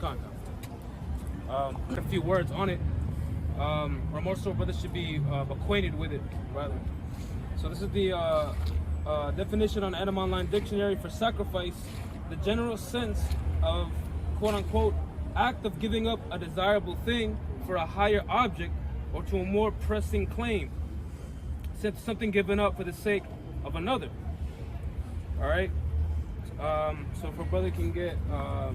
Got a few words on it, or more so, brothers should be acquainted with it, rather. So this is the definition on the Adam Online Dictionary for sacrifice: the general sense of quote-unquote act of giving up a desirable thing for a higher object or to a more pressing claim. Something given up for the sake of another. All right. So if a brother can get, so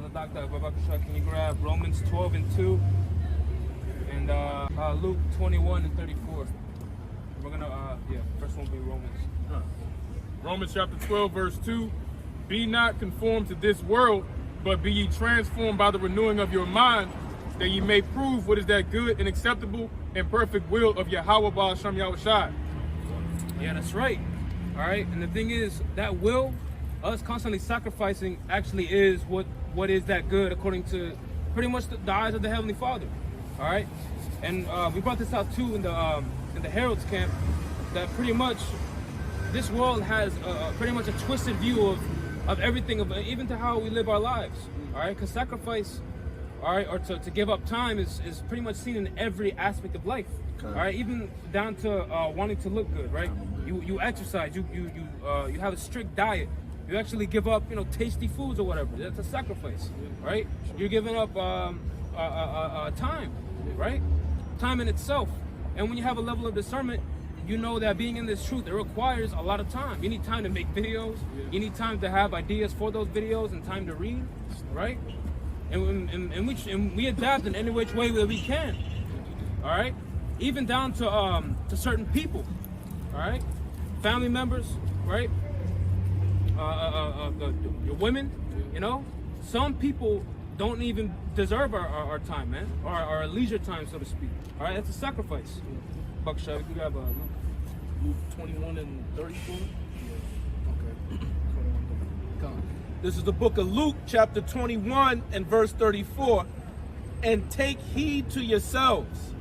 the doctor, can you grab Romans 12:2 and Luke 21:34? We're gonna, first one will be Romans. Romans chapter 12, verse 2. Be not conformed to this world, but be ye transformed by the renewing of your mind, that ye may prove what is that good and acceptable and perfect will of Yahweh Ba'ashem Yahushai. Yeah, that's right. All right, and the thing is, that will, us constantly sacrificing, actually is what is that good according to pretty much the eyes of the Heavenly Father. All right, and we brought this out too in the Herald's camp, that pretty much this world has pretty much a twisted view of everything, of even to how we live our lives. All right, because sacrifice, all right, or to give up time is pretty much seen in every aspect of life. Okay. All right, even down to wanting to look good, right? You exercise, you have a strict diet. You actually give up, tasty foods or whatever. That's a sacrifice, right? You're giving up time, right? Time in itself. And when you have a level of discernment, you know that being in this truth, it requires a lot of time. You need time to make videos. You need time to have ideas for those videos and time to read, right? And we adapt in any which way that we can, all right? Even down to certain people, all right? Family members, right? Your women, some people don't even deserve our time, man, or our leisure time, so to speak. All right, that's a sacrifice. Buckshot, you have Luke 21:34. Okay. This is the book of Luke, chapter 21 and verse 34. And take heed to yourselves,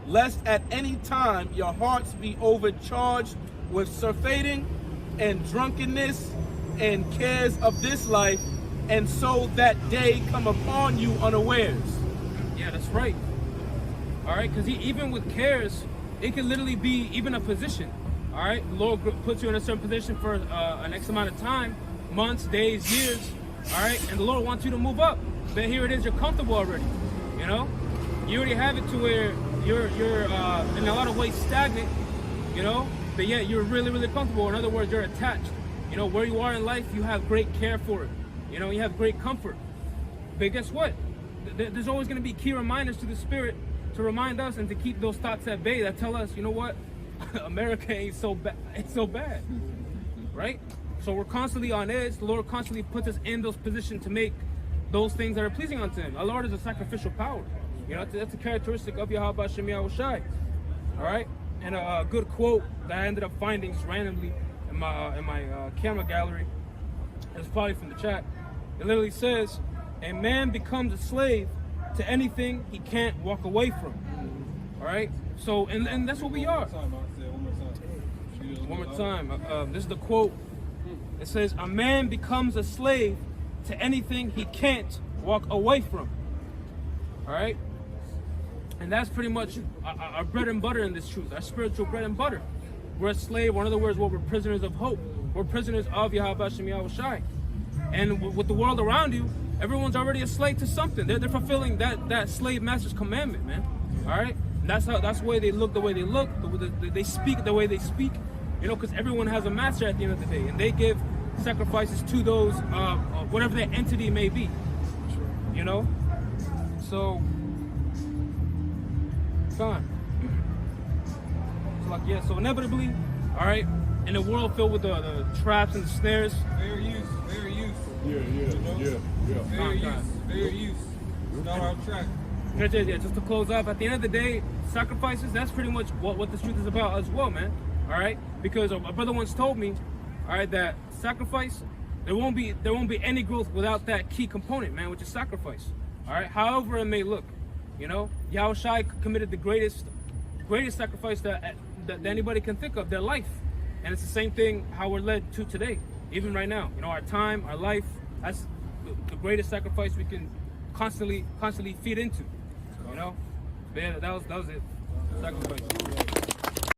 lest at any time your hearts be overcharged with surfeiting and drunkenness and cares of this life, and so that day come upon you unawares. Yeah, that's right. All right, because even with cares, it can literally be even a position. All right, the Lord puts you in a certain position for an X amount of time, months, days, years. All right, and the Lord wants you to move up. But here it is, you're comfortable already. You already have it to where you're in a lot of ways stagnant. But yet you're really, really comfortable. In other words, you're attached. Where you are in life, you have great care for it. You have great comfort. But guess what? There's always going to be key reminders to the Spirit to remind us and to keep those thoughts at bay that tell us, you know what? America ain't so bad. It's so bad, right? So we're constantly on edge. The Lord constantly puts us in those positions to make those things that are pleasing unto Him. Our Lord is a sacrificial power. That's a characteristic of Yahweh Ba'ashem Yahushai. All right? And a good quote that I ended up finding just randomly in my camera gallery. It's probably from the chat. It literally says, "A man becomes a slave to anything he can't walk away from." All right? So, and that's what we are. One more time. This is the quote. It says, "A man becomes a slave to anything he can't walk away from." All right? And that's pretty much our bread and butter in this truth, our spiritual bread and butter. We're a slave, or in other words, we're prisoners of hope. We're prisoners of Yahweh Ba'ashem Yahushai. And with the world around you, everyone's already a slave to something. They're fulfilling that slave master's commandment, man. All right? And that's the way they look, the way they look, they speak the way they speak. Because everyone has a master at the end of the day, and they give sacrifices to those, whatever their entity may be. So, fine. So inevitably, all right, in a world filled with the traps and the snares. Fair use. Yeah. Fair use. It's not our track. Just to close off, at the end of the day, sacrifices, that's pretty much what this truth is about as well, man. All right? Because a brother once told me, all right, that sacrifice, there won't be any growth without that key component, man, which is sacrifice. All right? However it may look. Yahushai committed the greatest sacrifice that anybody can think of, their life. And it's the same thing how we're led to today, even right now. Our time, our life, that's the greatest sacrifice we can constantly feed into. You know, but yeah, that was it. Sacrifice.